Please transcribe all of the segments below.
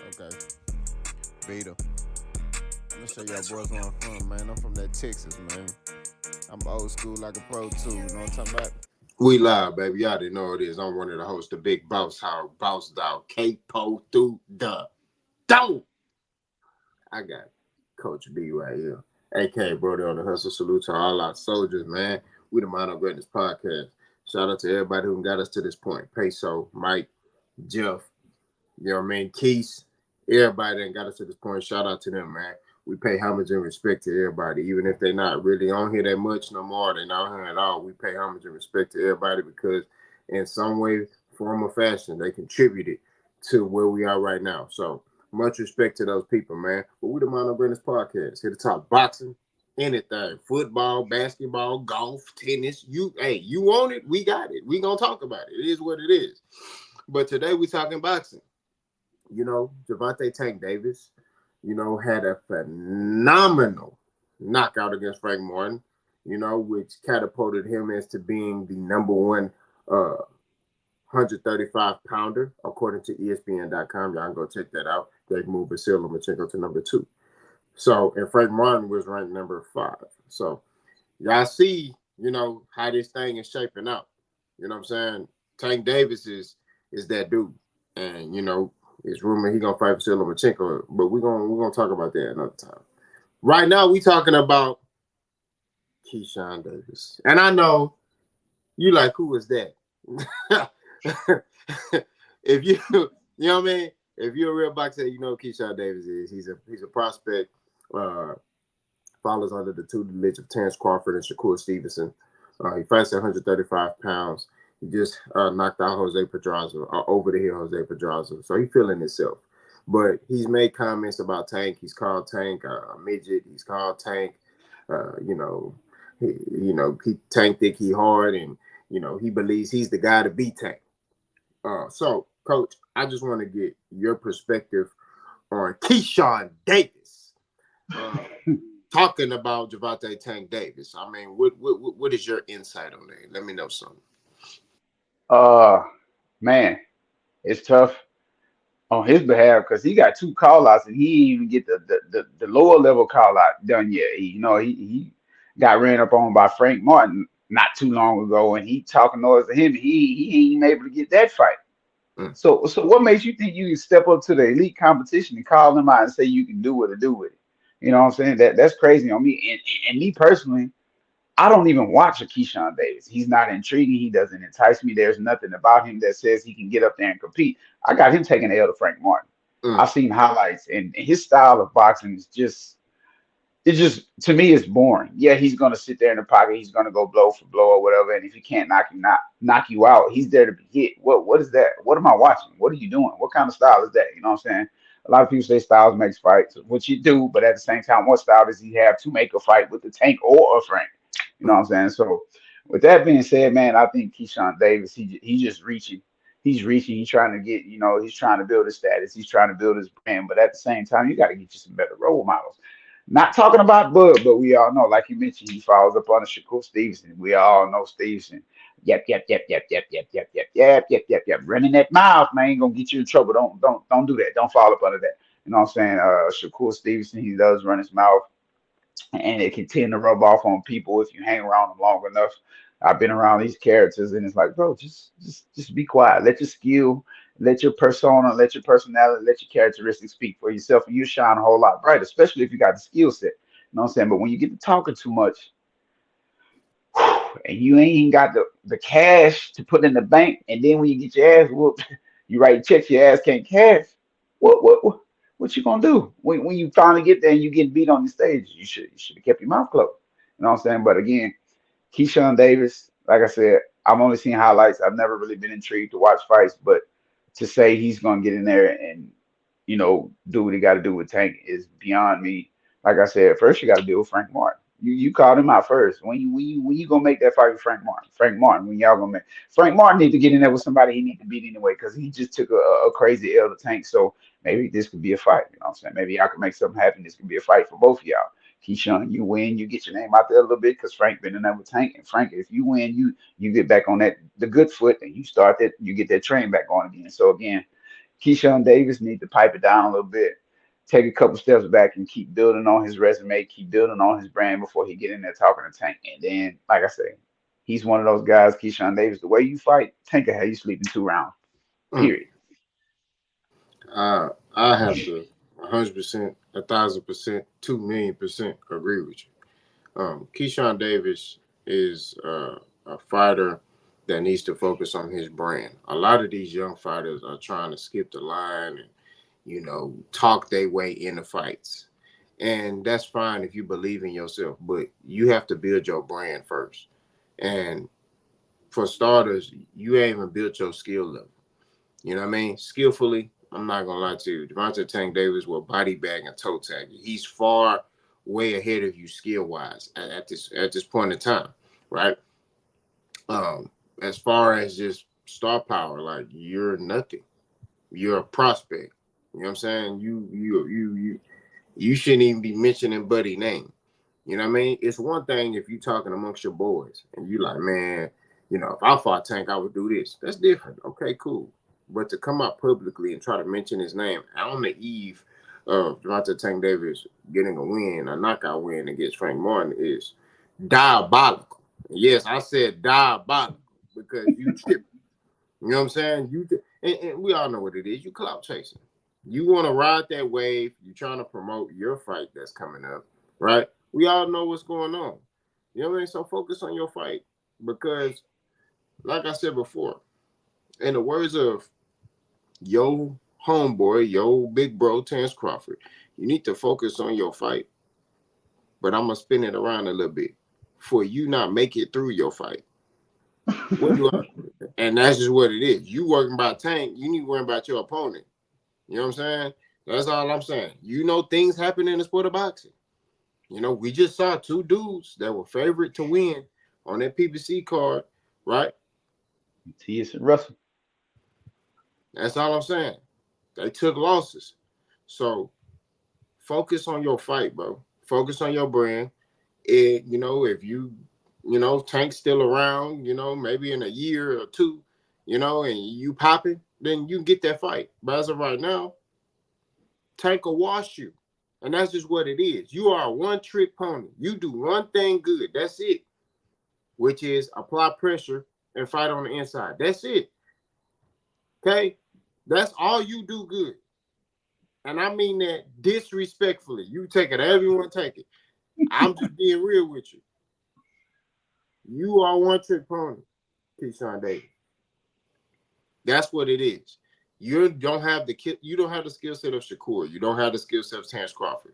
Okay, Vita. I'm gonna show y'all boys where I'm from, man. I'm from that Texas, man. I'm old school like a pro too. You know what I'm talking about? We live, baby. Y'all didn't know it is. I'm one of the hosts, the Big Boss House, Boss Dog, K-Po through the door. I got Coach B right here. AK Brody on the hustle. Salute to all our soldiers, man. We the Mind of Greatness podcast. Shout out to everybody who got us to this point. Peso, Mike, Jeff, you know what I mean? Keith, everybody that got us to this point, shout out to them, man. We pay homage and respect to everybody, even if they're not really on here that much no more. They're not on here at all. We pay homage and respect to everybody because, in some way, form, or fashion, they contributed to where we are right now. So, much respect to those people, man. But we the Mono Greatness podcast. Here to talk boxing, anything, football, basketball, golf, tennis. You want it? We got it. We gonna talk about it. It is what it is. But today we talking boxing. Gervonta Tank Davis, had a phenomenal knockout against Frank Martin, which catapulted him as to being the number one 135 pounder, according to ESPN.com. Y'all can go check that out. They moved Vasil Lomachenko to number 2. So, and Frank Martin was ranked number 5. So, y'all see, how this thing is shaping up. You know what I'm saying? Tank Davis is that dude. And, it's rumored he gonna fight for Lomachenko, but we're gonna talk about that another time. Right now, we talking about Keyshawn Davis, and I know you like who is that? If you know what I mean. If you're a real boxer, you know who Keyshawn Davis is. He's a prospect. Uh, Follows under the tutelage of Terrence Crawford and Shakur Stevenson. He fights at 135 pounds. He just knocked out Jose Pedraza, over the hill Jose Pedraza. So he's feeling himself. But he's made comments about Tank. He's called Tank a midget. He's called Tank, Tank think he hard, and he believes he's the guy to beat Tank. So, Coach, I just want to get your perspective on Keyshawn Davis. Talking about Gervonta Tank Davis. I mean, what is your insight on that? Let me know something. Uh, man, it's tough on his behalf because he got 2 call outs and he didn't even get the lower level call out done yet. He got ran up on by Frank Martin not too long ago, and he talking noise to him. He ain't even able to get that fight. Mm. So what makes you think you can step up to the elite competition and call them out and say you can do what to do with it? You know what I'm saying? That's crazy on me. And me personally, I don't even watch a Keyshawn Davis. He's not intriguing. He doesn't entice me. There's nothing about him that says he can get up there and compete. I got him taking the L to Frank Martin. Mm. I've seen highlights, and his style of boxing is just to me it's boring. Yeah, he's gonna sit there in the pocket. He's gonna go blow for blow or whatever. And if he can't knock you out, he's there to be hit. What is that? What am I watching? What are you doing? What kind of style is that? You know what I'm saying? A lot of people say styles makes fights, which you do, but at the same time, what style does he have to make a fight with the Tank or a Frank? You know what I'm saying? So with that being said, man, I think Keyshawn Davis, he's just reaching. He's reaching. He's trying to get, he's trying to build his status. He's trying to build his brand. But at the same time, you got to get you some better role models. Not talking about Bud, but we all know, like you mentioned, he follows up on the Shakur Stevenson. We all know Stevenson. Yep. Running that mouth, man, ain't gonna get you in trouble. Don't do that. Don't fall up under that. You know what I'm saying? Shakur Stevenson, he does run his mouth, and it can tend to rub off on people if you hang around them long enough. I've been around these characters, and it's like, bro, just be quiet. Let your skill, let your persona, let your personality, let your characteristics speak for yourself, and you shine a whole lot brighter, especially if you got the skill set. You know what I'm saying? But when you get to talking too much, and you ain't got the cash to put in the bank, and then when you get your ass whooped, you write checks, your ass can't cash. What you gonna do when you finally get there and you get beat on the stage? You should have kept your mouth closed. You know what I'm saying? But again, Keyshawn Davis, like I said, I've only seen highlights. I've never really been intrigued to watch fights, but to say he's gonna get in there and do what he got to do with Tank is beyond me. Like I said, first you got to deal with Frank Martin. You called him out first. When you gonna make that fight with Frank Martin? Frank Martin. When y'all gonna make Frank Martin need to get in there with somebody he need to beat anyway because he just took a crazy L to Tank. So maybe this could be a fight. You know what I'm saying? Maybe y'all can make something happen. This could be a fight for both of y'all. Keyshawn, you win, you get your name out there a little bit because Frank been in there with Tank. And Frank, if you win, you get back on the good foot and you start that you get that train back on again. So again, Keyshawn Davis need to pipe it down a little bit, take a couple steps back, and keep building on his resume, keep building on his brand before he get in there talking to Tank. And then, like I say, he's one of those guys, Keyshawn Davis. The way you fight, Tank will have you sleep in 2 rounds. Mm. Period. I have to 100%, 1,000%, 2,000,000% agree with you. Keyshawn Davis is a fighter that needs to focus on his brand. A lot of these young fighters are trying to skip the line and, talk their way into fights. And that's fine if you believe in yourself, but you have to build your brand first. And for starters, you ain't even built your skill level. You know what I mean? Skillfully, I'm not gonna lie to you. Gervonta Tank Davis will body bag and toe tag you. He's far way ahead of you skill wise at this point in time, right? As far as just star power, like you're nothing. You're a prospect. You know what I'm saying? You shouldn't even be mentioning Buddy name. You know what I mean? It's one thing if you talking amongst your boys and you like, man, if I fought Tank, I would do this. That's different. Okay, cool. But to come out publicly and try to mention his name on the eve of Gervonta Tank Davis getting a knockout win against Frank Martin is diabolical. Yes, I said diabolical because you tripping. You know what I'm saying? And we all know what it is. You clout chasing. You want to ride that wave. You're trying to promote your fight that's coming up, right? We all know what's going on. You know what I mean? So focus on your fight because, like I said before, in the words of yo homeboy, yo big bro, Terrence Crawford, you need to focus on your fight. But I'm going to spin it around a little bit. For you not make it through your fight. And that's just what it is. You working about Tank, you need to worry about your opponent. You know what I'm saying? That's all I'm saying. Things happen in the sport of boxing. We just saw two dudes that were favorite to win on that PBC card, right? T.S. and Russell. That's all I'm saying. They took losses. So focus on your fight, bro. Focus on your brand. If Tank's still around, maybe in a year or two, and you popping, then you get that fight. But as of right now, Tank will wash you. And that's just what it is. You are a one-trick pony. You do one thing good. That's it. Which is apply pressure and fight on the inside. That's it. Okay? That's all you do good. And I mean that disrespectfully. You take it, everyone take it. I'm just being real with you. You are one-trick pony, Keyshawn Davis. That's what it is. You don't have the skill set of Shakur. You don't have the skill set of Terrence Crawford.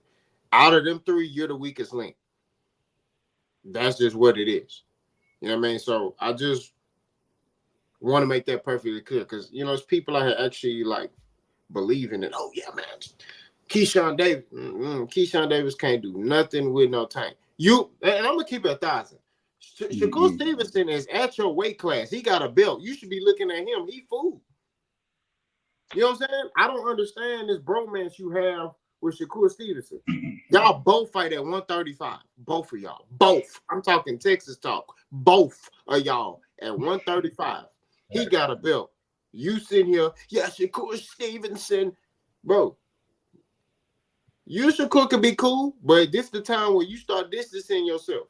Out of them three, you're the weakest link. That's just what it is. You know what I mean? So I just want to make that perfectly clear because there's people out here actually like believing it. Oh yeah, man, Keyshawn Davis. Keyshawn Davis can't do nothing with no Tank. And I'm gonna keep it 1,000. Shakur Stevenson is at your weight class. He got a belt. You should be looking at him. He fooled. You know what I'm saying? I don't understand this bromance you have with Shakur Stevenson. Y'all both fight at 135. Both of y'all. Both. I'm talking Texas talk. Both of y'all at 135. He got a belt. You sitting here, yeah, Shakur Stevenson. Bro, you Shakur could be cool, but this is the time where you start distancing yourself.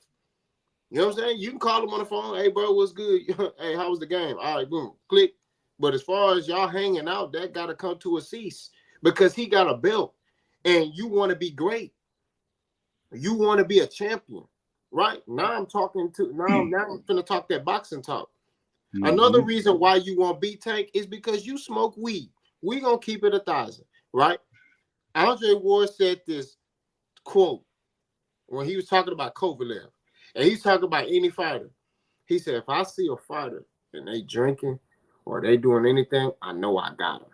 You know what I'm saying? You can call him on the phone. Hey, bro, what's good? Hey, how was the game? All right, boom, click. But as far as y'all hanging out, that got to come to a cease because he got a belt and you want to be great. You want to be a champion, right? Now I'm going to talk that boxing talk. Mm-hmm. Another reason why you want beat Tank is because you smoke weed. We going to keep it 1,000, right? Andre Ward said this quote when he was talking about Kovalev. And he's talking about any fighter. He said, if I see a fighter and they drinking or they doing anything, I know I got them.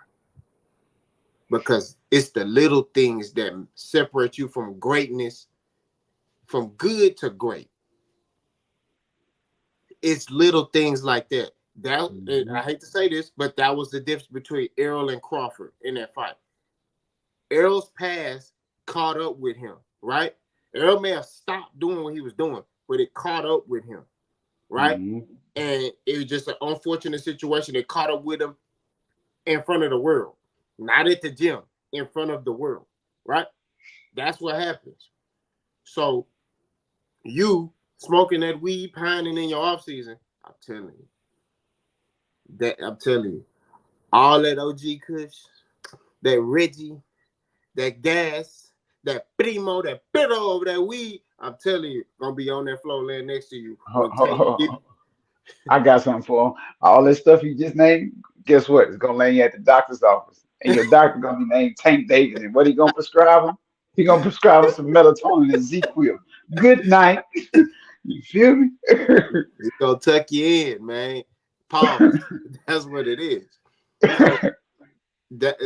Because it's the little things that separate you from greatness, from good to great. It's little things like that. I hate to say this, but that was the difference between Errol and Crawford in that fight. Errol's past caught up with him, right? Errol may have stopped doing what he was doing, but it caught up with him, right? Mm-hmm. And it was just an unfortunate situation that caught up with him in front of the world. not at the gym, in front of the world, right? That's what happens. So you smoking that weed, pining in your off season, I'm telling you, all that OG Kush, that Reggie, that gas, that primo, that pedo over that weed, I'm telling you, gonna be on that floor laying next to you when Tank get. I got something for him. All this stuff you just named, guess what? It's gonna land you at the doctor's office, and your doctor gonna be named Tank Davis. And what he gonna prescribe him? He gonna prescribe him some melatonin and Z-Quil. Good night. You feel me? He gonna tuck you in, man. Pause. That's what it is. So that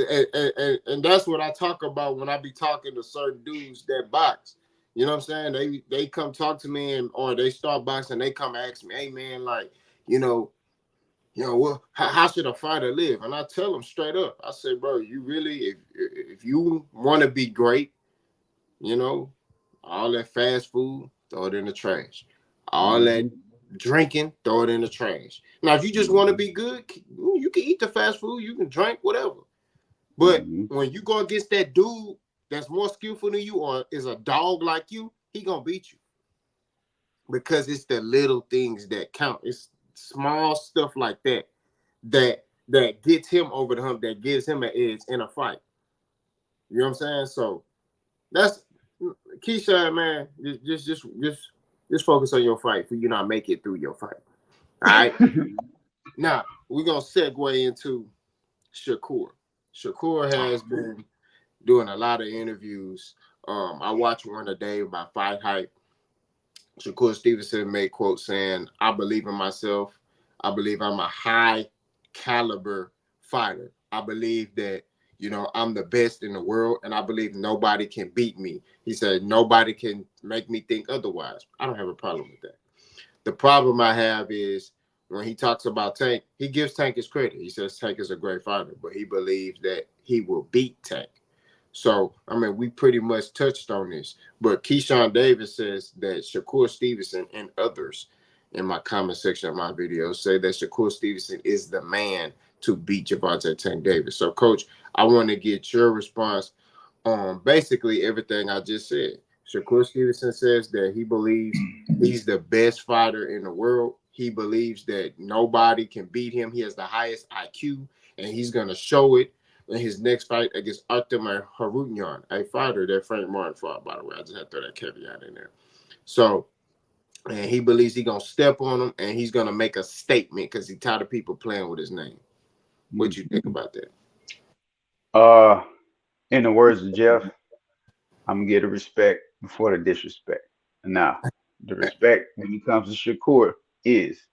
and that's what I talk about when I be talking to certain dudes that box. You know what I'm saying? They come talk to me or they start boxing. They come ask me, hey man, like you know, well, how should a fighter live? And I tell them straight up. I say, bro, you really, if you want to be great, you know, all that fast food, throw it in the trash. All that Hmm. drinking, throw it in the trash. Now, if you just want to Hmm. be good, you can eat the fast food, you can drink, whatever. But Hmm. when you go against that dude that's more skillful than you or is a dog like you, he gonna beat you because it's the little things that count. It's small stuff like that gets him over the hump, that gives him an edge in a fight. You know what I'm saying? So that's Keyshawn, man. Just focus on your fight for you not make it through your fight. All right. Now we're gonna segue into Shakur. Shakur has been doing a lot of interviews. I watch one a day by Fight Hype. Shakur Stevenson made quote saying, "I believe in myself. I believe I'm a high caliber fighter. I believe that I'm the best in the world, and I believe nobody can beat me." He said, "Nobody can make me think otherwise." I don't have a problem with that. The problem I have is when he talks about Tank, he gives Tank his credit. He says Tank is a great fighter, but he believes that he will beat Tank. So, I mean, we pretty much touched on this. But Keyshawn Davis says that Shakur Stevenson and others in my comment section of my videos say that Shakur Stevenson is the man to beat Gervonta Tank Davis. So, Coach, I want to get your response on basically everything I just said. Shakur Stevenson says that he believes he's the best fighter in the world. He believes that nobody can beat him. He has the highest IQ, and he's going to show it in his next fight against Artem Harutyan, a fighter that Frank Martin fought, by the way. I just had to throw that caveat in there. So, and he believes he's going to step on him, and he's going to make a statement because he's tired of people playing with his name. What you think about that? uh, in the words of Jeff, I'm gonna get the respect before the disrespect. Now, the respect when it comes to Shakur is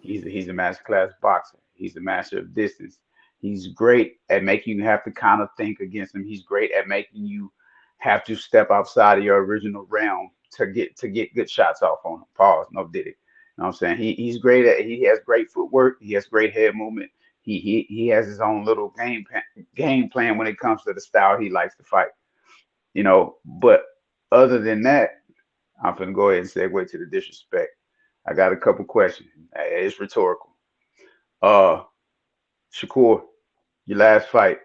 he's a master class boxer. He's a master of distance. He's great at making you have to kind of think against him. He's great at making you have to step outside of your original realm to get good shots off on him. Pause. No did it. You know what I'm saying? He has great footwork. He has great head movement. He has his own little game plan when it comes to the style he likes to fight. But other than that, I'm gonna go ahead and segue to the disrespect. I got a couple questions. It's rhetorical. Uh, Shakur, your last fight,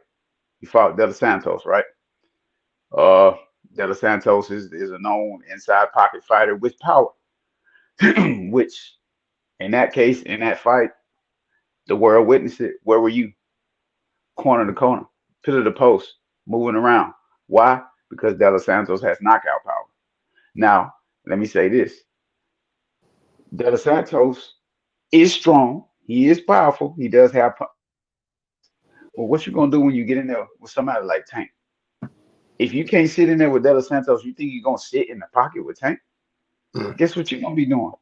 you fought De Los Santos, right? Uh, De Los Santos is a known inside pocket fighter with power, which in that case, in that fight, the world witnessed it. Where were you? Corner to corner, pillar to post, moving around. Why? Because De Los Santos has knockout power. Now, let me say this: De Los Santos is strong. He is powerful. He does have Well, what you gonna do when you get in there with somebody like Tank? If you can't sit in there with De Los Santos, you think you're gonna sit in the pocket with Tank? Mm, Guess what you're gonna be doing?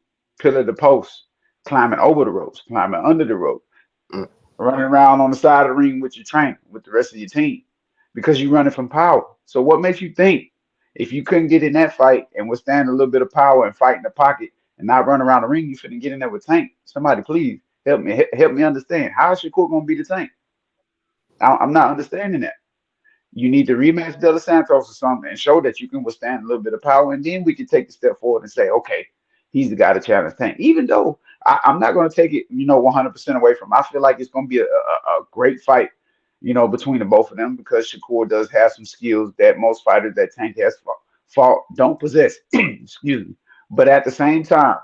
Pillar to post, climbing over the ropes, climbing under the rope, mm, running around on the side of the ring with your trainer, with the rest of your team, because you're running from power. So what makes you think if you couldn't get in that fight and withstand a little bit of power and fight in the pocket and not run around the ring, you finna get in there with Tank? Somebody please help me understand. How is Shakur gonna be the Tank? I'm not understanding that. You need to rematch De Los Santos or something and show that you can withstand a little bit of power, and then we can take a step forward and say, okay, he's the guy to challenge Tank. Even though I'm not going to take it, 100% away from him. I feel like it's going to be a great fight. between the both of them, because Shakur does have some skills that most fighters that Tank has fought don't possess. Excuse me. But at the same time,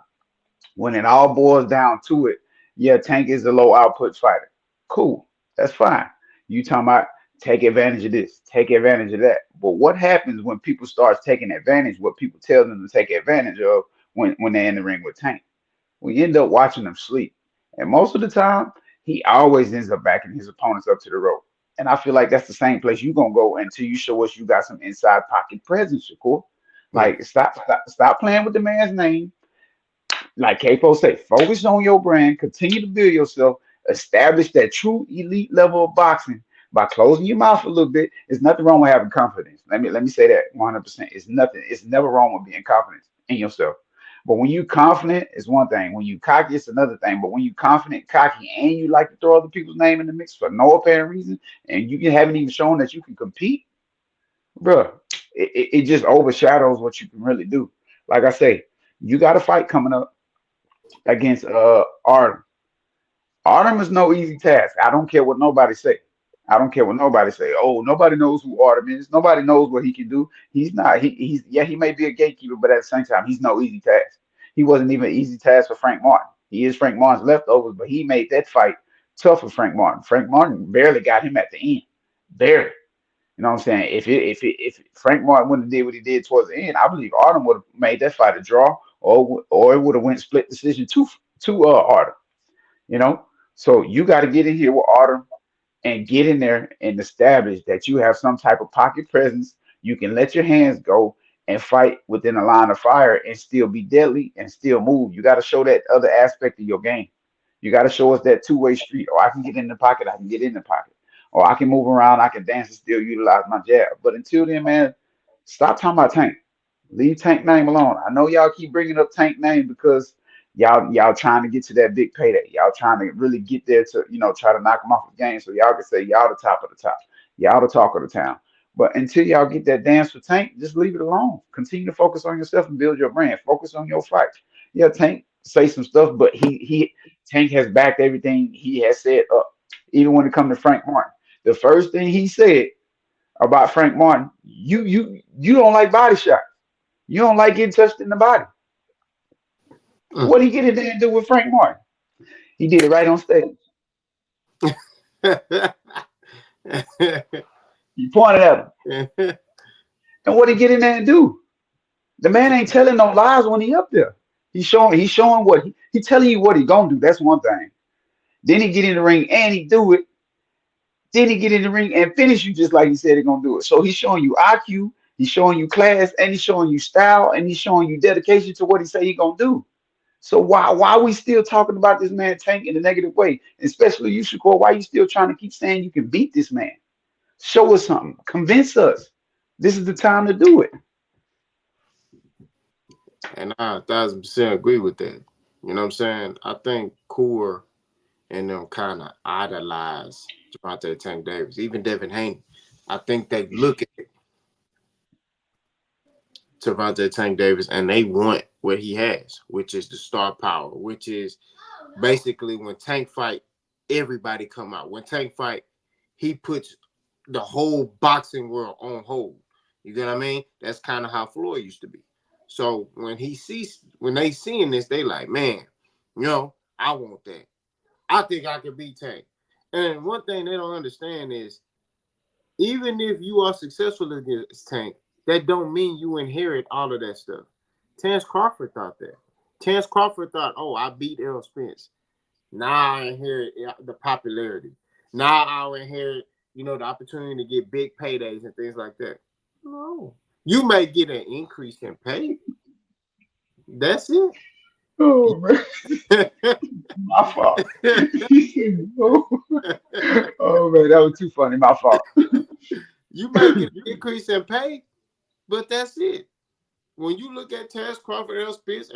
when it all boils down to it, yeah, Tank is a low output fighter. Cool. That's fine. You talking about take advantage of this, take advantage of that. But what happens when people start taking advantage, what people tell them to take advantage of when they're in the ring with Tank? We end up watching them sleep. And most of the time, he always ends up backing his opponents up to the rope. And I feel like that's the same place you're gonna go until you show us you got some inside pocket presence, Shakur. Hmm. Like stop playing with the man's name. Like Capo say, focus on your brand, continue to build yourself, establish that true elite level of boxing by closing your mouth a little bit. There's nothing wrong with having confidence. Let me say that 100%. It's nothing. It's never wrong with being confident in yourself. But when you confident, it's one thing. When you cocky, it's another thing. But when you confident, cocky, and you like to throw other people's name in the mix for no apparent reason, and haven't even shown that you can compete, bruh, it just overshadows what you can really do. Like I say, you got a fight coming up against Artem. Artem is no easy task. I don't care what nobody say. I don't care what nobody say. Oh, nobody knows who Artem is. Nobody knows what he can do. He's not. He's yeah. He may be a gatekeeper, but at the same time, he's no easy task. He wasn't even an easy task for Frank Martin. He is Frank Martin's leftovers, but he made that fight tough for Frank Martin. Frank Martin barely got him at the end. Barely. You know what I'm saying? If Frank Martin wouldn't have did what he did towards the end, I believe Artem would have made that fight a draw, or it would have went split decision to Artem. You know, so you got to get in here with Artem and get in there and establish that you have some type of pocket presence. You can let your hands go and fight within a line of fire and still be deadly and still move. You got to show that other aspect of your game. You got to show us that two-way street. Or I can get in the pocket, I can get in the pocket. Or I can move around, I can dance and still utilize my jab. But until then, man, stop talking about Tank. Leave Tank name alone. I know y'all keep bringing up Tank name because y'all trying to get to that big payday. Y'all trying to really get there to try to knock him off the game so y'all can say y'all the top of the top. Y'all the talk of the town. But until y'all get that dance for Tank, just leave it alone. Continue to focus on yourself and build your brand. Focus on your fight. Yeah, Tank say some stuff, but he Tank has backed everything he has said up. Even when it comes to Frank Martin, the first thing he said about Frank Martin, you don't like body shots. You don't like getting touched in the body. Hmm. What he get in there and do with Frank Martin? He did it right on stage. He pointed at him. And what he get in there and do? The man ain't telling no lies when he up there. He's showing what he telling you what he gonna do. That's one thing. Then he get in the ring and he do it. Then he get in the ring and finish you just like he said he gonna do it. So he's showing you IQ, he's showing you class, and he's showing you style, and he's showing you dedication to what he say he gonna do. So why are we still talking about this man Tank in a negative way? Especially you, Shakur, why you still trying to keep saying you can beat this man? Show us something. Convince us. This is the time to do it. And I 1,000% agree with that. You know what I'm saying? I think Core and them kind of idolize Gervonta Tank Davis, even Devin Haney. I think they look at Gervonta Tank Davis and they want what he has, which is the star power, which is basically when Tank fight, everybody come out. When Tank fight, he puts the whole boxing world on hold. You get what I mean? That's kind of how Floyd used to be. So when they seeing this, they like, man, I want that. I think I could beat Tank. And one thing they don't understand is even if you are successful against Tank, that don't mean you inherit all of that stuff. Terence Crawford thought that. Terence Crawford thought, oh, I beat Errol Spence. Now I inherit the popularity. Now I'll inherit, the opportunity to get big paydays and things like that. No. You may get an increase in pay. That's it. Oh man, my fault. Oh man, that was too funny. My fault. You may get an increase in pay, but that's it. When you look at Terence Crawford, Errol Spence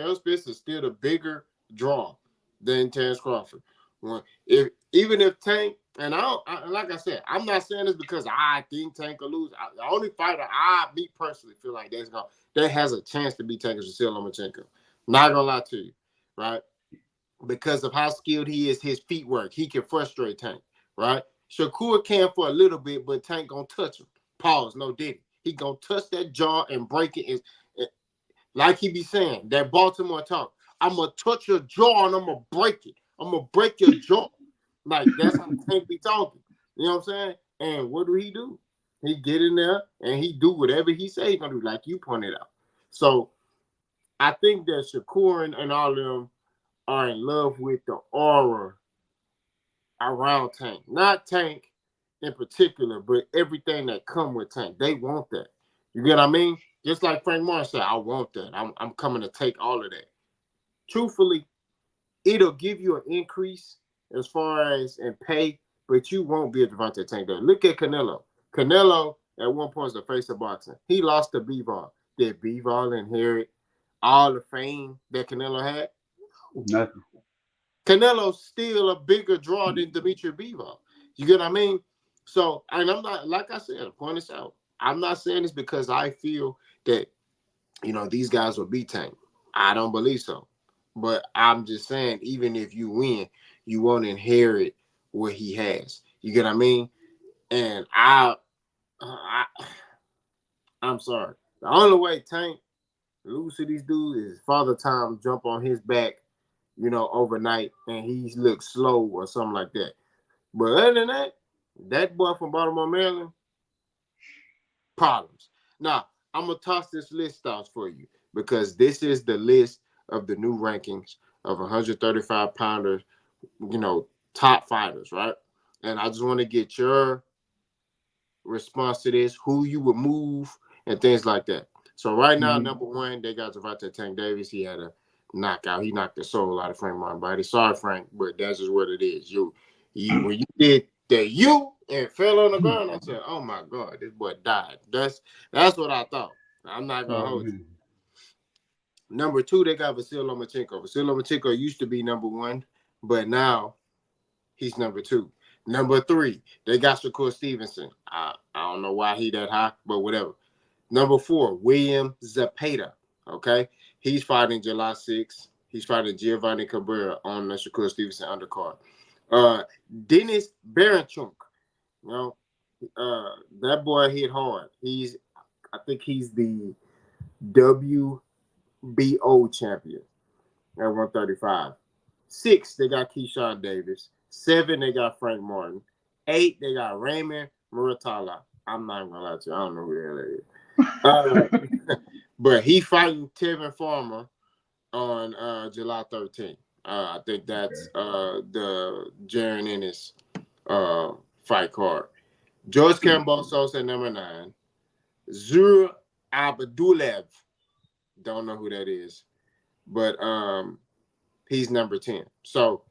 is still the bigger draw than Terence Crawford. Even if Tank, and like I said, I'm not saying this because I think Tank will lose. The only fighter me personally feel like that has a chance to beat Tank is Vasyl Lomachenko. Not gonna lie to you, right? Because of how skilled he is, his feet work, he can frustrate Tank, right? Shakur can for a little bit, but Tank gonna touch him. Pause. No diddy. He gonna touch that jaw and break it. Like he be saying, that Baltimore talk. I'm gonna touch your jaw and I'm gonna break it. I'm gonna break your jaw. Like that's how Tank be talking. You know what I'm saying? And what do? He get in there and he do whatever he say he gonna do, like you pointed out. So I think that Shakur and all of them are in love with the aura around Tank. Not Tank in particular, but everything that come with Tank. They want that. You get what I mean? Just like Frank Martin said, I want that. I'm coming to take all of that. Truthfully, it'll give you an increase as far as in pay, but you won't be a Gervonta Tank there. Look at Canelo. Canelo at one point was the face of boxing. He lost to Bivol. Did Bivol inherit all the fame that Canelo had? Nothing. Canelo's still a bigger draw than Dimitri Bivol. You get what I mean? So, and I'm not, like I said, point this out. I'm not saying this because I feel that, these guys will beat Tank. I don't believe so. But I'm just saying, even if you win, you won't inherit what he has. You get what I mean? And I'm sorry. The only way Tank lose to these dudes is Father Time jump on his back, overnight, and he looks slow or something like that. But other than that, that boy from Baltimore, Maryland, problems. Now, I'm going to toss this list out for you because this is the list of the new rankings of 135 pounders, top fighters, right? And I just want to get your response to this, who you would move and things like that. So right now, number one, they got Gervonta Tank Davis. He had a knockout. He knocked the soul out of Frank Martin body. Sorry, Frank, but that's just what it is. When you did that and fell on the ground, I said, "Oh my God, this boy died." That's what I thought. I'm not gonna hold you. Number two, they got Vasyl Lomachenko. Vasyl Lomachenko used to be number one, but now he's number two. Number three, they got Shakur Stevenson. I don't know why he that high, but whatever. Number four, William Zepeda. Okay, he's fighting July 6th. He's fighting Giovanni Cabrera on the Shakur Stevenson undercard. Dennis Baranchuk. That boy hit hard. I think he's the WBO champion at 135. 6, they got Keyshawn Davis. 7, they got Frank Martin. 8, they got Raymond Muratala. I'm not gonna lie to you, I don't know who the hell that is. But he fighting Tevin Farmer on July 13th. I think that's the Jaron Ennis fight card. George Kambosos at number 9. Zur Abdulev. Don't know who that is. But he's number 10. So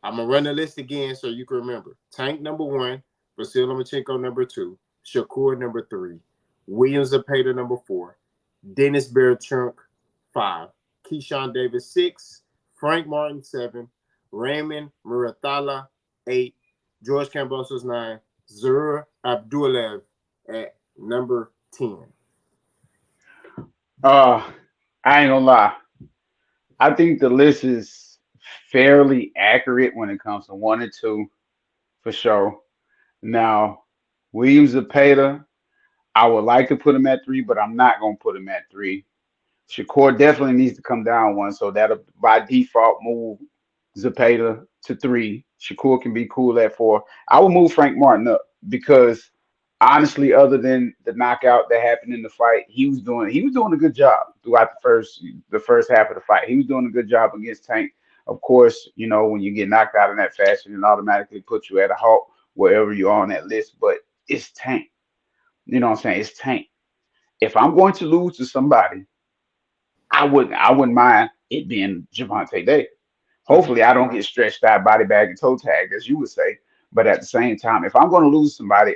I'm going to run the list again so you can remember. Tank number 1. Vasyl Lomachenko number 2. Shakur number 3. William Zepeda number 4. Dennis Baranchuk 5. Keyshawn Davis 6. Frank Martin 7. Raymond Murathala 8. George Kambosos 9. Zur Abdulev at number 10. I ain't gonna lie. I think the list is fairly accurate when it comes to 1 and 2, for sure. Now, Williams Zepeda, I would like to put him at 3, but I'm not gonna put him at 3. Shakur definitely needs to come down 1, so that'll by default move Zepeda to 3. Shakur can be cool at 4. I will move Frank Martin up because honestly, other than the knockout that happened in the fight, he was doing a good job throughout the first half of the fight. He was doing a good job against Tank. Of course, when you get knocked out in that fashion, it automatically puts you at a halt wherever you are on that list. But it's Tank. You know what I'm saying? It's Tank. If I'm going to lose to somebody, I wouldn't mind it being Gervonta Davis. Hopefully, I don't get stretched out, body bag, and toe tagged, as you would say. But at the same time, if I'm going to lose somebody,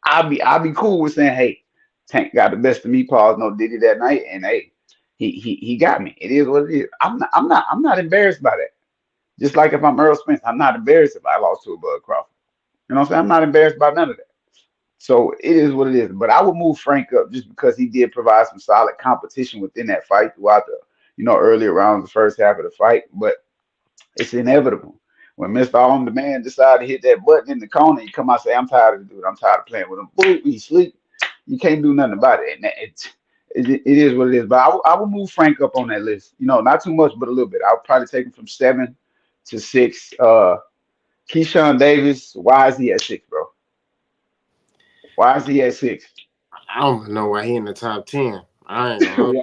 I'll be cool with saying, hey, Tank got the best of me, Paul. No Diddy that night, and hey, he got me. It is what it is. I'm not embarrassed by that. Just like if I'm Earl Spence, I'm not embarrassed if I lost to a Bud Crawford. You know what I'm saying? I'm not embarrassed by none of that. So it is what it is. But I would move Frank up just because he did provide some solid competition within that fight throughout the earlier rounds, the first half of the fight. But it's inevitable. when Mr. On Demand decide to hit that button in the corner, you come out and say, I'm tired of the dude. I'm tired of playing with him. Boom, he sleep. You can't do nothing about it. And it is what it is. But I will move Frank up on that list. Not too much, but a little bit. I'll probably take him from 7 to 6. Keyshawn Davis, why is he at 6, bro? Why is he at 6? I don't even know why he in the top 10. I ain't gonna hold.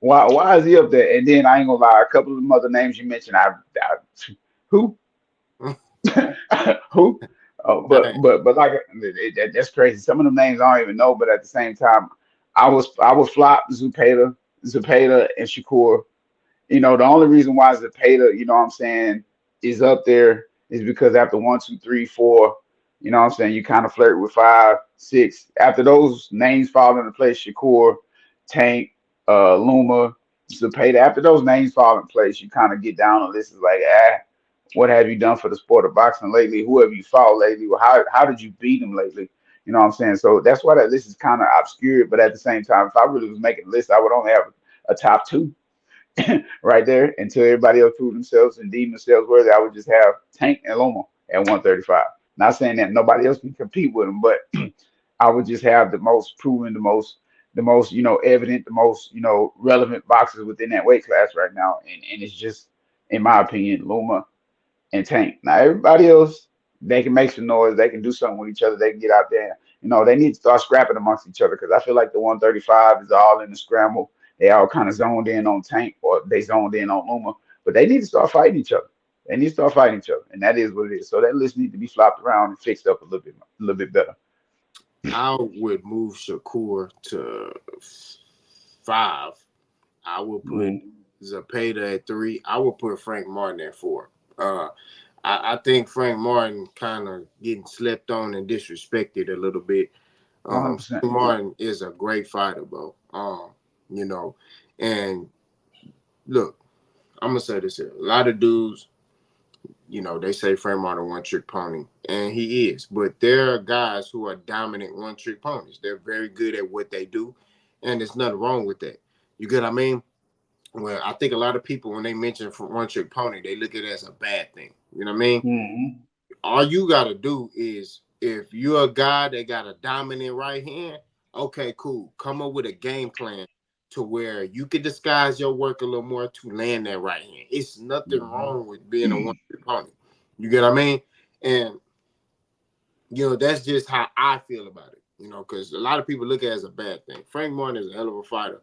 Why is he up there? And then I ain't gonna lie, a couple of them other names you mentioned, who? Who? Oh, but Hey, but like that's crazy. Some of them names I don't even know, but at the same time, I would flop Zepeda and Shakur. The only reason why Zepeda, what I'm saying, is up there is because after 1, 2, 3, 4, what I'm saying, you kind of flirt with 5, 6. After those names fall into place, Shakur, Tank, Luma, Zepeda. After those names fall in place, you kind of get down on this. Is like, what have you done for the sport of boxing lately? Who have you fought lately? Well, how did you beat him lately? You know what I'm saying? So that's why that list is kind of obscure. But at the same time, if I really was making a list, I would only have a top 2 right there until everybody else proved themselves and deemed themselves worthy. I would just have Tank and Loma at 135. Not saying that nobody else can compete with them, but I would just have the most proven, the most evident, the most relevant boxers within that weight class right now, and it's just, in my opinion, Luma and Tank. Now everybody else, they can make some noise, they can do something with each other, they can get out there. They need to start scrapping amongst each other because I feel like the 135 is all in the scramble. They all kind of zoned in on Tank or they zoned in on Luma, but they need to start fighting each other. They need to start fighting each other, and that is what it is. So that list needs to be flopped around and fixed up a little bit better. I would move Shakur to 5. I will put Mm, Zepeda at 3. I will put Frank Martin at 4. Uh, I think Frank Martin kind of getting slept on and disrespected a little bit. 100%. Frank Martin is a great fighter, bro. You know, and look, I'm gonna say this here. A lot of dudes, they say Frank Martin one trick pony, and he is. But there are guys who are dominant one trick ponies. They're very good at what they do, and there's nothing wrong with that. You get what I mean? Well, I think a lot of people, when they mention one trick pony, they look at it as a bad thing. You know what I mean? Hmm. All you got to do is, if you're a guy that got a dominant right hand, okay, cool. Come up with a game plan to where you can disguise your work a little more to land that right hand. It's nothing wrong with being a one trick pony. You get what I mean? And that's just how I feel about it. Because a lot of people look at it as a bad thing. Frank Martin is a hell of a fighter.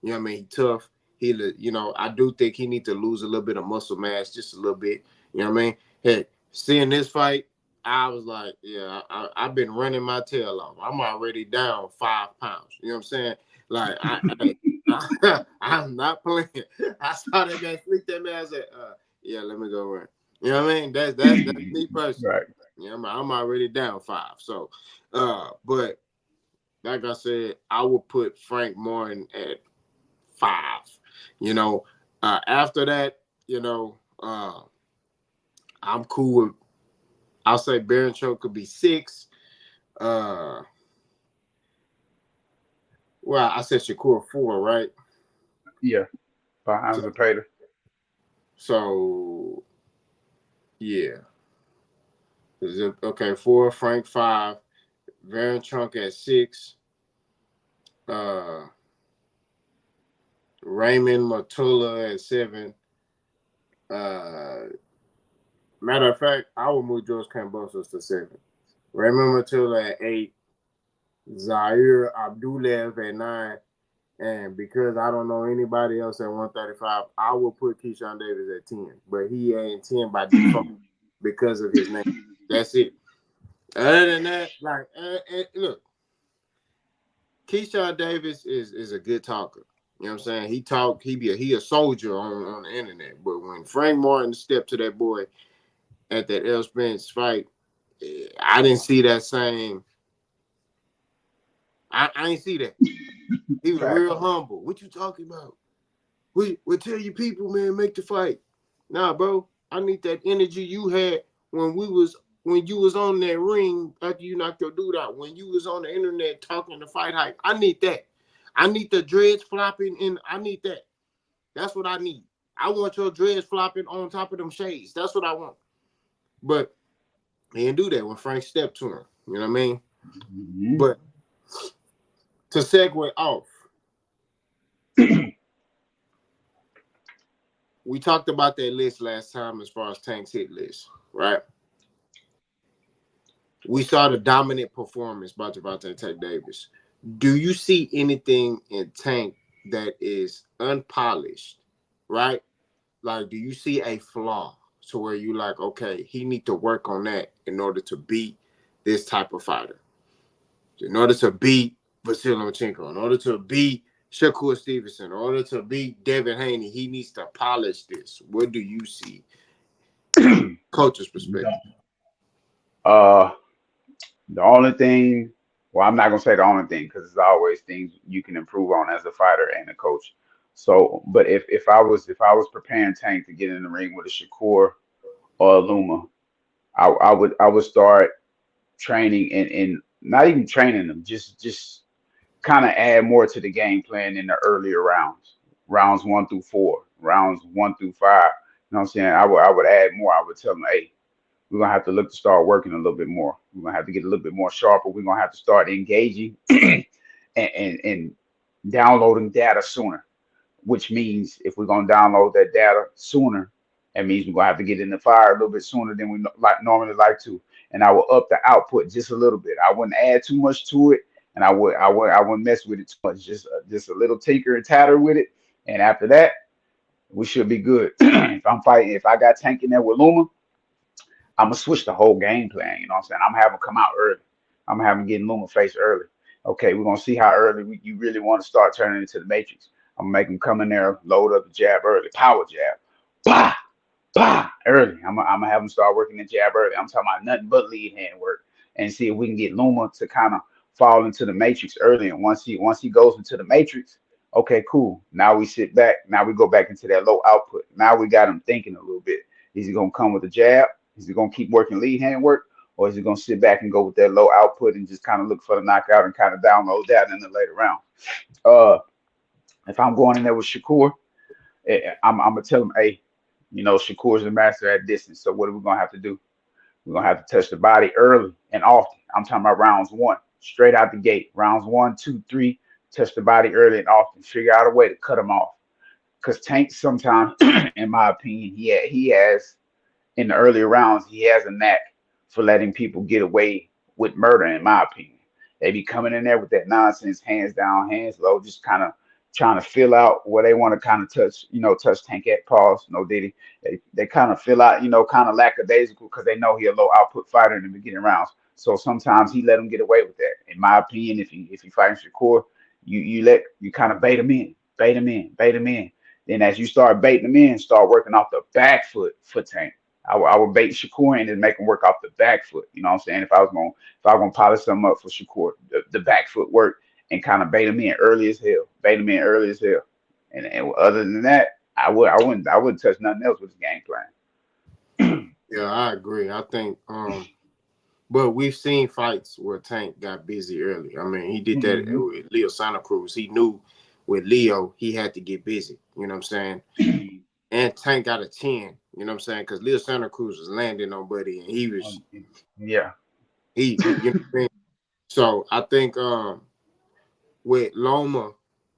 You know what I mean? He tough. I do think he need to lose a little bit of muscle mass, just a little bit. You know what I mean? Hey, seeing this fight, I was like, yeah, I've been running my tail off. I'm already down 5 pounds. You know what I'm saying? Like, I'm not playing. I saw that man flick that man. I said, yeah, let me go run. You know what I mean? That's me personally. Right. I'm already down 5. So, but like I said, I would put Frank Martin at 5. After that, I'm cool with. I'll say Baron Cho could be 6. Uh, well, I said Shakur 4, right? Yeah. Behind So, Zepeda. so yeah. Okay, 4, Frank 5, Baron Trunk at 6, uh, Raymond Matula at 7. Uh, Matter of fact, I will move George Kambosos to 7. Raymond Matula at 8. Zaire Abdulev at 9. And because I don't know anybody else at 135, I will put Keyshawn Davis at 10. But he ain't 10 by default because of his name. That's it. Other than that, like, look, Keyshawn Davis is a good talker. You know what I'm saying? He a soldier on the internet. But when Frank Martin stepped to that boy at that El Spence fight, I didn't see that same. I ain't see that. He was Fact. real humble. What you talking about? We tell you people, man, make the fight. Nah, bro. I need that energy you had when you was on that ring after you knocked your dude out. When you was on the internet talking the fight hype. I need that. I need the dreads flopping and I need that. That's what I need. I want your dreads flopping on top of them shades. That's what I want. But he didn't do that when Frank stepped to him. You know what I mean? Mhm. But to segue off, we talked about that list last time as far as Tank's hit list, right? We saw the dominant performance by Gervonta Tank Davis. Do you see anything in Tank that is unpolished, right? Like, do you see a flaw to where you like, okay, he need to work on that in order to beat this type of fighter, in order to beat Vasily Lomachenko, in order to beat Shakur Stevenson, in order to beat Devin Haney, he needs to polish this. What do you see from coach's perspective? uh, the only thing, well, I'm not gonna say the only thing because there's always things you can improve on as a fighter and a coach. So, but if I was preparing Tank to get in the ring with a Shakur or a Luma, I would start training and not even training them, just kind of add more to the game plan in the earlier rounds, rounds 1 through 4, rounds 1 through 5. You know what I'm saying? I would add more. I would tell them, hey, we're gonna have to look to start working a little bit more. We're gonna have to get a little bit more sharper. We're gonna have to start engaging and downloading data sooner, which means if we're gonna download that data sooner, that means we're gonna have to get in the fire a little bit sooner than we like normally like to. And I will up the output just a little bit. I wouldn't add too much to it, and I wouldn't mess with it too much. Just a little tinker and tatter with it, and after that, we should be good. If I'm fighting, if I got Tank in there with Luma, I'm gonna switch the whole game plan. You know what I'm saying? I'm gonna have him come out early. I'm gonna have him get in Luma face early. Okay, we're gonna see how early you really want to start turning into the matrix. I'm gonna make him come in there, load up the jab early, power jab, bah, bah, early. I'm gonna have him start working the jab early. I'm talking about nothing but lead hand work, and see if we can get Luma to kind of fall into the matrix early. And once he goes into the matrix, okay, cool. Now we sit back. Now we go back into that low output. Now we got him thinking a little bit. Is he gonna come with a jab? Is he gonna keep working lead hand work? Or is he gonna sit back and go with that low output and just kind of look for the knockout and kind of download that in the later round? Uh, if I'm going in there with Shakur, I'm gonna tell him, hey, Shakur's the master at distance. So what are we gonna have to do? We're gonna have to touch the body early and often. I'm talking about rounds 1, straight out the gate. Rounds 1, 2, 3, touch the body early and often. Figure out a way to cut them off. Because Tank sometimes, in my opinion, he has in the earlier rounds, he has a knack for letting people get away with murder, in my opinion. They be coming in there with that nonsense, hands down, hands low, just kind of trying to fill out where they want to kind of touch, touch Tank at pause, no Diddy. They kind of fill out, kind of lackadaisical because they know he a low output fighter in the beginning rounds. So sometimes he let him get away with that. In my opinion, if you fighting Shakur, you kind of bait him in, bait him in, bait him in. Then as you start baiting him in, start working off the back foot for Tank. I would bait Shakur in and make him work off the back foot. You know what I'm saying? If I was gonna polish something up for Shakur, the back foot work and kind of bait him in early as hell. Bait him in early as hell. And other than that, I wouldn't touch nothing else with the game plan. Yeah, I agree. I think but we've seen fights where Tank got busy early. I mean, he did that Hmm. with Leo Santa Cruz. He knew with Leo he had to get busy. You know what I'm saying? And Tank got a 10. You know what I'm saying? Because Leo Santa Cruz was landing on Buddy, and Yeah. he you know what I mean? So I think with Loma,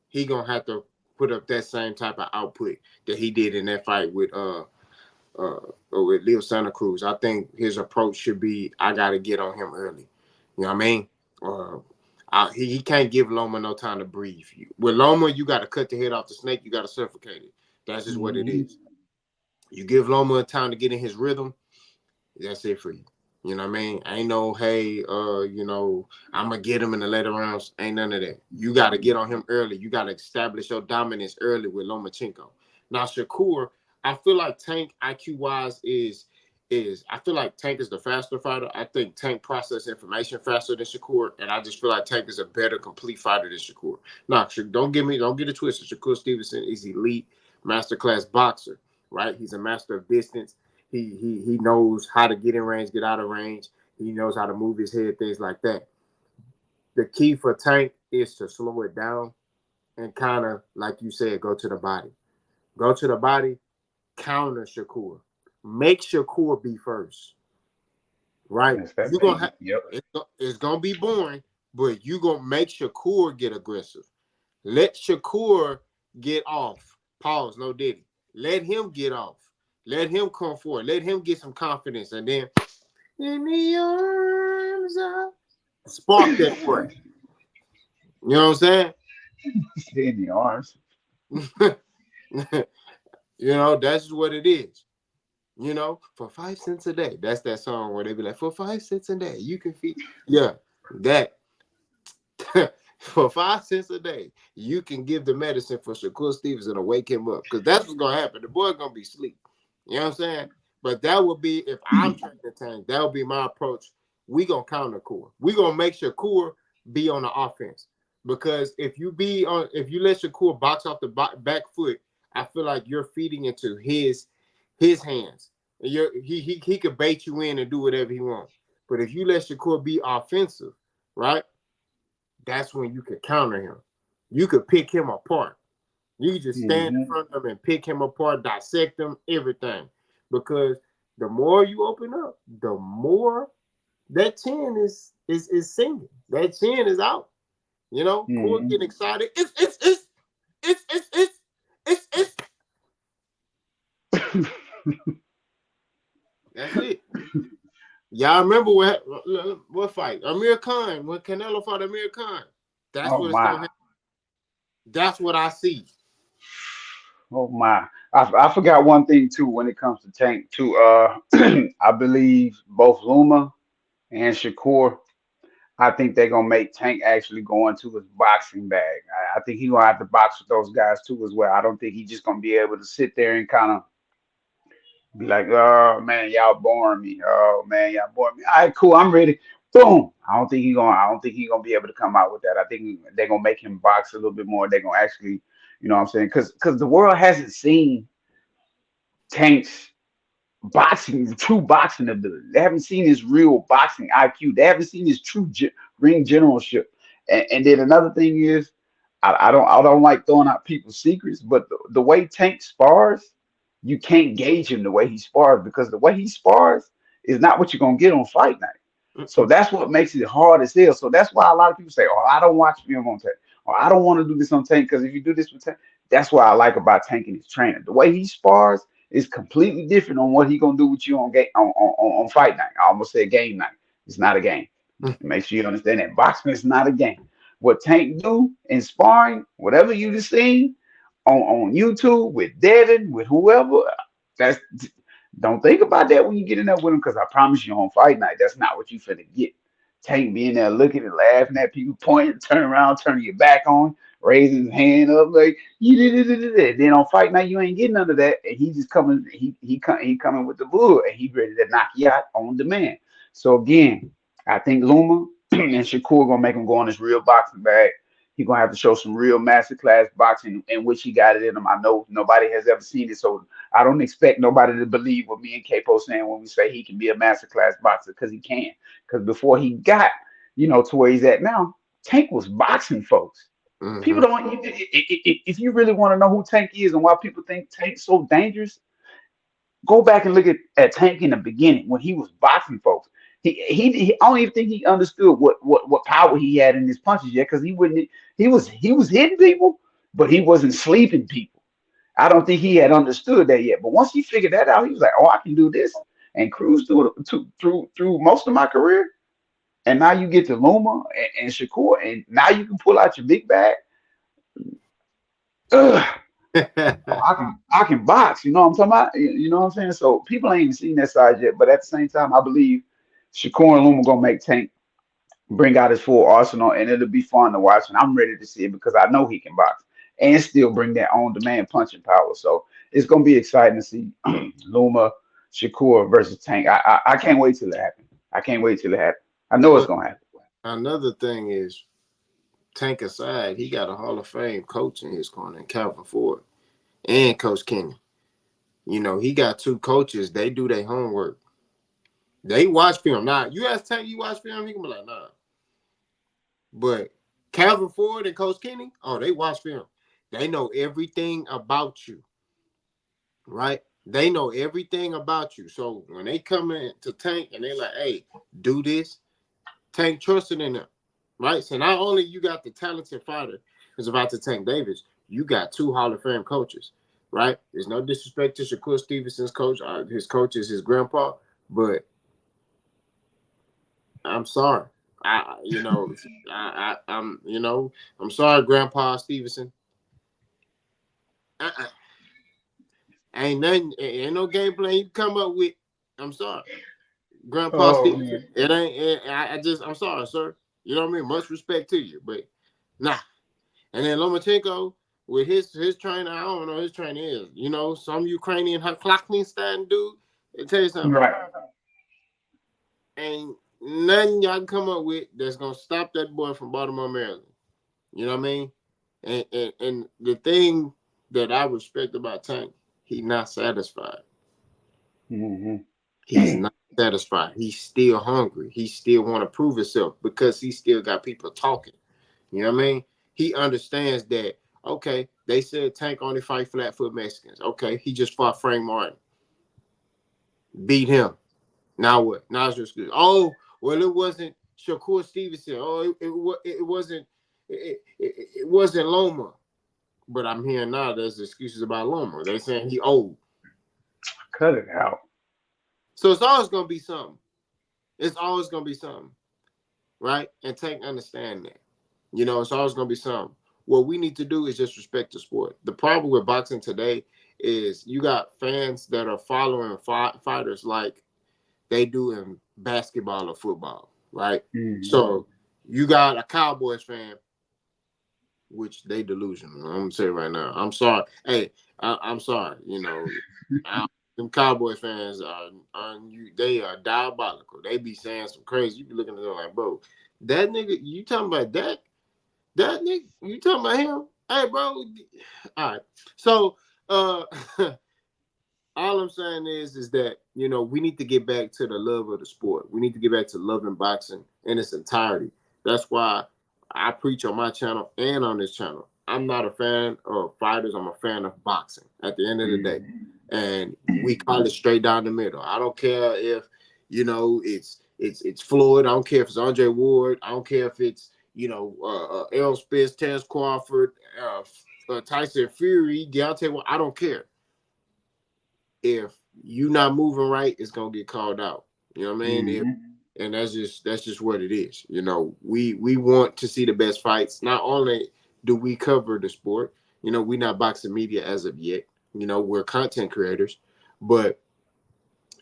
he gonna have to put up that same type of output that he did in that fight with Leo Santa Cruz. I think his approach should be, I gotta get on him early. You know what I mean? Uh, he can't give Loma no time to breathe. With Loma, you got to cut the head off the snake. You got to suffocate it. That's just what it Hmm. is. You give Loma time to get in his rhythm. That's it for you. You know what I mean? Ain't no, hey, I'm gonna get him in the later rounds. Ain't none of that. You got to get on him early. You got to establish your dominance early with Lomachenko. Now Shakur, I feel like Tank IQ wise is I feel like Tank is the faster fighter. I think Tank process information faster than Shakur, and I just feel like Tank is a better complete fighter than Shakur. Now, don't get it twisted. Shakur Stevenson is elite, masterclass boxer, right? He's a master of distance. He knows how to get in range, get out of range. He knows how to move his head, things like that. The key for Tank is to slow it down and kind of, like you said, go to the body. Go to the body counter Shakur. Make Shakur be first, right? That's that You're gonna baby. have Yep. it's gonna be boring, but you gonna make Shakur get aggressive. Let Shakur get off. Pause. No Diddy. Let him get off. Let him come forward. Let him get some confidence, and then in the arms of spark that boy. You know what I'm Stay in the arms. saying? That's what it is. For 5 cents a day. That's that song where they be like, for 5 cents a day, you can feed. Yeah, that. For 5 cents a day, you can give the medicine for Shakur Stevenson and wake him up. Because that's what's going to happen. The boy's going to be asleep. You know what I'm saying? But that would be, if I'm training the tank, that would be my approach. We going to counter Shakur. We going to make Shakur be on the offense. Because if you let Shakur box off the back foot, I feel like you're feeding into his hands. And he could bait you in and do whatever he wants. But if you let Shakur be offensive, right? That's when you could counter him. You could pick him apart. You could just stand in front of him and pick him apart, dissect him, everything. Because the more you open up, the more that chin is singing. That chin is out. Core getting excited. It's. That's it. Y'all remember what fight? Amir Khan, when Canelo fought Amir Khan. That's Oh what it's my. gonna happen. That's what I see. Oh my. I forgot one thing too when it comes to Tank too. I believe both Luma and Shakur, I think they're gonna make Tank actually go into his boxing bag. I think he's gonna have to box with those guys too as well. I don't think he's just gonna be able to sit there and kind of be like, oh man, y'all boring me. Oh man, y'all boring me. All right, cool, I'm ready. Boom. I don't think he's gonna be able to come out with that. I think they're gonna make him box a little bit more. They're gonna actually, you know what I'm saying? Because the world hasn't seen Tank's true boxing ability. They haven't seen his real boxing IQ. They haven't seen his true ring generalship. And then another thing is, I don't like throwing out people's secrets, but the way Tank spars, you can't gauge him the way he spars because the way he spars is not what you're gonna get on fight night. So Mm-mm. that's what makes it hard as hell. So that's why a lot of people say, "Oh, I don't watch film on Tank," or "I don't want to do this on Tank," because if you do this with Tank, that's what I like about Tank and his trainer. The way he spars is completely different on what he gonna do with you on game on fight night. I almost said game night. It's not a game. Make sure you understand that boxing is not a game. What Tank do in sparring, whatever you just seen on YouTube with Devin, with whoever, that's don't think about that when you get in there with him, because I promise you on fight night, that's not what you finna get. Tank being there looking and laughing at people, pointing, turn around, turning your back on, raising his hand up like you did it. Then on fight night, you ain't getting none of that, and he just coming, he coming with the bull, and he ready to knock you out on demand. So again, I think Luma and Shakur gonna make him go on his real boxing bag. He gonna have to show some real masterclass boxing in which he got it in him. I know nobody has ever seen it, so I don't expect nobody to believe what me and Capo saying when we say he can be a masterclass boxer, because he can. Because before he got, to where he's at now, Tank was boxing folks. People Mm-hmm. don't. If you really want to know who Tank is and why people think Tank's so dangerous, go back and look at Tank in the beginning when he was boxing folks. I don't even think he understood what power he had in his punches yet, because he was hitting people, but he wasn't sleeping people. I don't think he had understood that yet. But once he figured that out, he was like, "Oh, I can do this and cruise through most of my career." And now you get to Luma and Shakur, and now you can pull out your big bag. Ugh, I can box. You know what I'm talking about? You know what I'm saying? So people ain't even seen that side yet. But at the same time, I believe Shakur and Luma gonna make Tank bring out his full arsenal, and it'll be fun to watch. And I'm ready to see it because I know he can box and still bring that on demand punching power. So it's gonna be exciting to see Luma Shakur versus Tank. I can't wait till it happens. I can't wait till it happens. I know it's But gonna happen. another thing is, Tank aside, he got a Hall of Fame coach in his corner, Calvin Ford, and Coach Kenny. He got two coaches. They do their homework. They watch film. Now, you ask Tank, you watch film, he can be like, nah. But Calvin Ford and Coach Kenny, oh, they watch film. They know everything about you, right? They know everything about you. So when they come in to Tank and they like, hey, do this, Tank trusted in them. Right? So not only you got the talented fighter who's about to Tank Davis, you got two Hall of Fame coaches. Right? There's no disrespect to Shakur Stevenson's coach. His coach is his grandpa, but I'm sorry. I'm sorry, Grandpa Stevenson. Uh-uh. Ain't nothing, ain't no game plan you come up with. I'm sorry, Grandpa Oh Stevenson. man. It ain't. I'm sorry, sir. You know what I mean? Much respect to you, but nah. And then Lomachenko with his trainer, I don't know his trainer is. Some Ukrainian Klakminstein dude. They tell you something. Right. Ain't nothing y'all can come up with that's gonna stop that boy from Baltimore, Maryland. You know what I mean? And the thing that I respect about Tank, he not satisfied. Mm-hmm. He's not satisfied. He's still hungry. He still want to prove himself because he still got people talking. You know what I mean? He understands that, okay, they said Tank only fight flat-foot Mexicans. Okay, he just fought Frank Martin. Beat him. Now what? Now it's just good. Oh, well, it wasn't Shakur Stevenson. Oh, it wasn't it wasn't Loma. But I'm hearing now there's excuses about Loma. They saying he old. Cut it out. So it's always gonna be something. It's always gonna be something. Right? And Tank understand that. It's always gonna be something. What we need to do is just respect the sport. The problem with boxing today is you got fans that are following fighters like they do in basketball or football, right? Mm-hmm. So you got a Cowboys fan, which they delusional. I'm gonna say right now. I'm sorry. Hey, I'm sorry. Them Cowboys fans they are diabolical. They be saying some crazy. You be looking at them like, bro, that nigga, you talking about that? That nigga, you talking about him? Hey, bro. All right. So, uh, all I'm saying is that we need to get back to the love of the sport. We need to get back to loving boxing in its entirety. That's why I preach on my channel and on this channel. I'm not a fan of fighters. I'm a fan of boxing. At the end of the day, and we call it straight down the middle. I don't care if it's Floyd. I don't care if it's Andre Ward. I don't care if it's Errol Spence, Terrence Crawford, Tyson Fury, Deontay. I don't care if you not moving right, it's gonna get called out. You know what I mean? Mm-hmm. And that's just what it is. We want to see the best fights. Not only do we cover the sport, we're not boxing media as of yet. We're content creators, but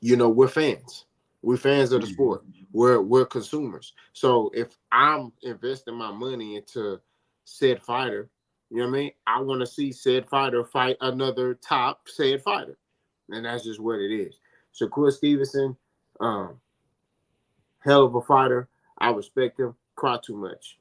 we're fans. We're fans of the Mm-hmm. sport. We're consumers. So if I'm investing my money into said fighter, you know what I mean? I want to see said fighter fight another top said fighter. And that's just what it is. Shakur Stevenson, um, hell of a fighter. I respect him. Cry too much.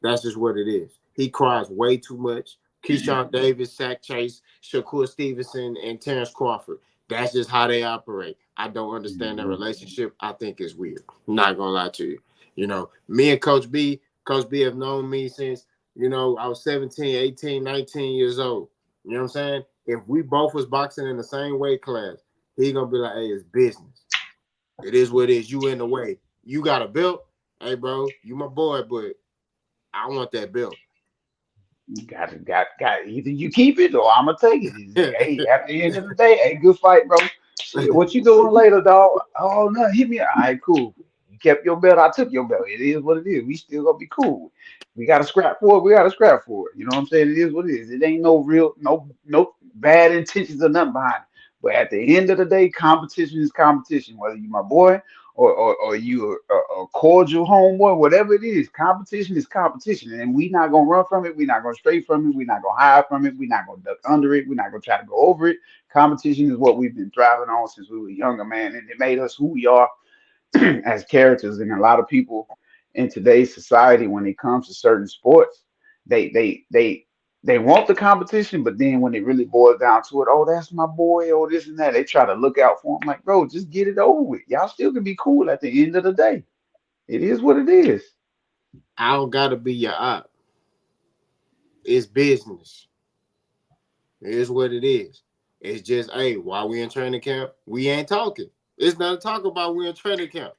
That's just what it is. He cries way too much. Keyshawn Davis, Sack Chase, Shakur Stevenson, and Terrence Crawford. That's just how they operate. I don't understand that Mm-hmm. relationship. I think it's weird. I'm not gonna lie to you. Me and Coach B have known me since, I was 17, 18, 19 years old. You know what I'm saying? If we both was boxing in the same weight class, he gonna be like, hey, it's business. It is what it is. You in the way. You got a belt. Hey, bro, you my boy, but I want that belt. Got. Either you keep it or I'm gonna take it. Hey, at the end of the day, hey, good fight, bro. Shit, what you doing later, dog? Oh no, hit me. All right, cool. You kept your belt. I took your belt. It is what it is. We still gonna be cool. We got to scrap for it. We got to scrap for it. You know what I'm saying? It is what it is. It ain't no real, no bad intentions or nothing behind it. But at the end of the day, competition is competition. Whether you my boy or you a cordial homeboy, whatever it is competition, and we not gonna run from it. We not gonna stray from it. We not gonna hide from it. We not gonna duck under it. We not gonna try to go over it. Competition is what we've been thriving on since we were younger, man, and it made us who we are as characters. And a lot of people in today's society, when it comes to certain sports, they they they they want the competition, but then when it really boils down to it, oh, that's my boy, or this and that, they try to look out for him. Like, bro, just get it over with. Y'all still can be cool at the end of the day. It is what it is. I don't gotta be your op. It's business. It is what it is. It's just, hey, while we in training camp, we ain't talking. It's not a talk about we in training camp.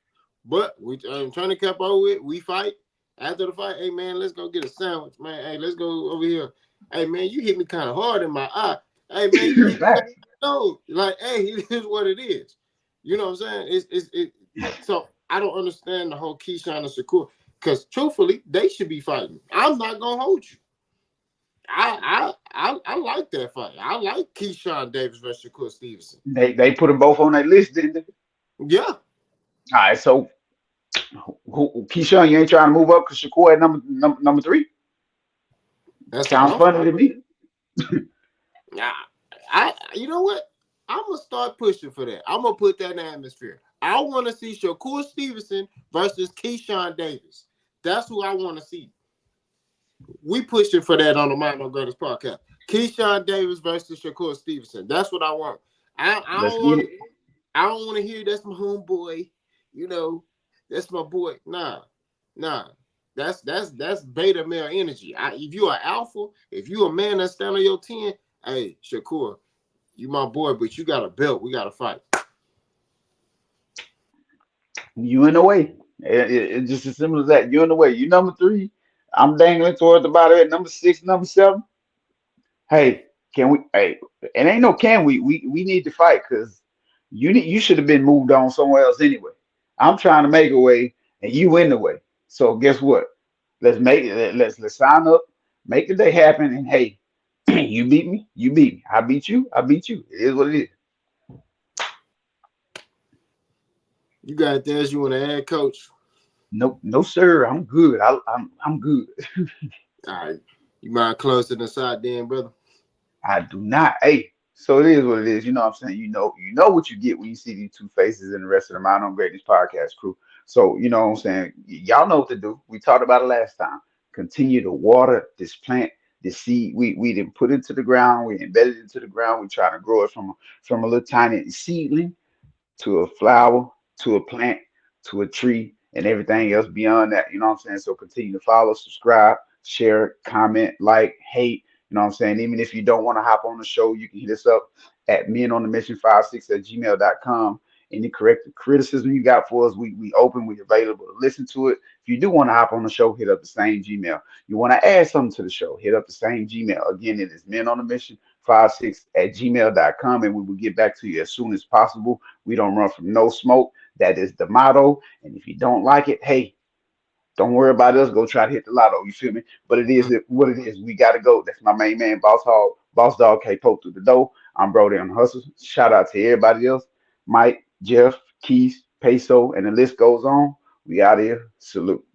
But we training camp over with, we fight. After the fight, hey man, let's go get a sandwich, man. Hey, let's go over here. Hey man, you hit me kind of hard in my eye. Hey man, you hit me Facts. no, like, hey, it is what it is. You know what I'm saying? It. So I don't understand the whole Keyshawn and Shakur because truthfully, they should be fighting. I'm not gonna hold you. I like that fight. I like Keyshawn Davis versus Shakur Stevenson. They put them both on that list, didn't they? Yeah, All right, so Keyshawn, you ain't trying to move up because Shakur at number three. that's an Sounds offer. funny to me. You know what? I'm gonna start pushing for that. I'm gonna put that in the atmosphere. I want to see Shakur Stevenson versus Keyshawn Davis. That's who I want to see. We pushing for that on the Mind No Greatest podcast. Keyshawn Davis versus Shakur Stevenson. That's what I want. I Let's don't get want. it. I don't want to hear that's my homeboy. You know, that's my boy. Nah. That's beta male energy. If you are alpha, if you a man that stand on your 10, hey, Shakur, you my boy, but you got a belt. We got to fight. You in the way. It's just as simple as that. You in the way. You number three. I'm dangling toward the bottom at number six, number seven. Hey, can we? Hey, it ain't no can we. We need to fight because you should have been moved on somewhere else anyway. I'm trying to make a way, and you in the way. So guess what? Let's make it. Let's sign up, make the day happen, and hey, you beat me, you beat me. I beat you, I beat you. It is what it is. You got there as you want to add, coach. No, no, sir. I'm good. I'm good. All right. You mind closing us out then, brother? I do not. Hey, so it is what it is. You know what I'm saying? You know what you get when you see these two faces and the rest of the Mind on Greatness podcast crew. So you know what I'm saying? Y'all know what to do. We talked about it last time. Continue to water this plant, this seed. We didn't put it into the ground. We embedded it into the ground. We trying to grow it from a little tiny seedling to a flower, to a plant, to a tree, and everything else beyond that. You know what I'm saying? So continue to follow, subscribe, share, comment, like, hate. You know what I'm saying? Even if you don't want to hop on the show, you can hit us up at men on the mission 56 at gmail.com. Any correct criticism you got for us, we open, we available to listen to it. If you do want to hop on the show, hit up the same Gmail. You want to add something to the show, hit up the same Gmail. Again, it is men on the mission 56 at gmail.com, and we will get back to you as soon as possible. We don't run from no smoke. That is the motto. And if you don't like it, hey, don't worry about us. Go try to hit the lotto. You feel me? But it is what it is. We got to go. That's my main man, Boss Hog, Boss Dog K. Poke through the door. I'm Brody on Hustle. Shout out to everybody else. Mike, Jeff, Keith, Peso, and the list goes on. We out here. Salute.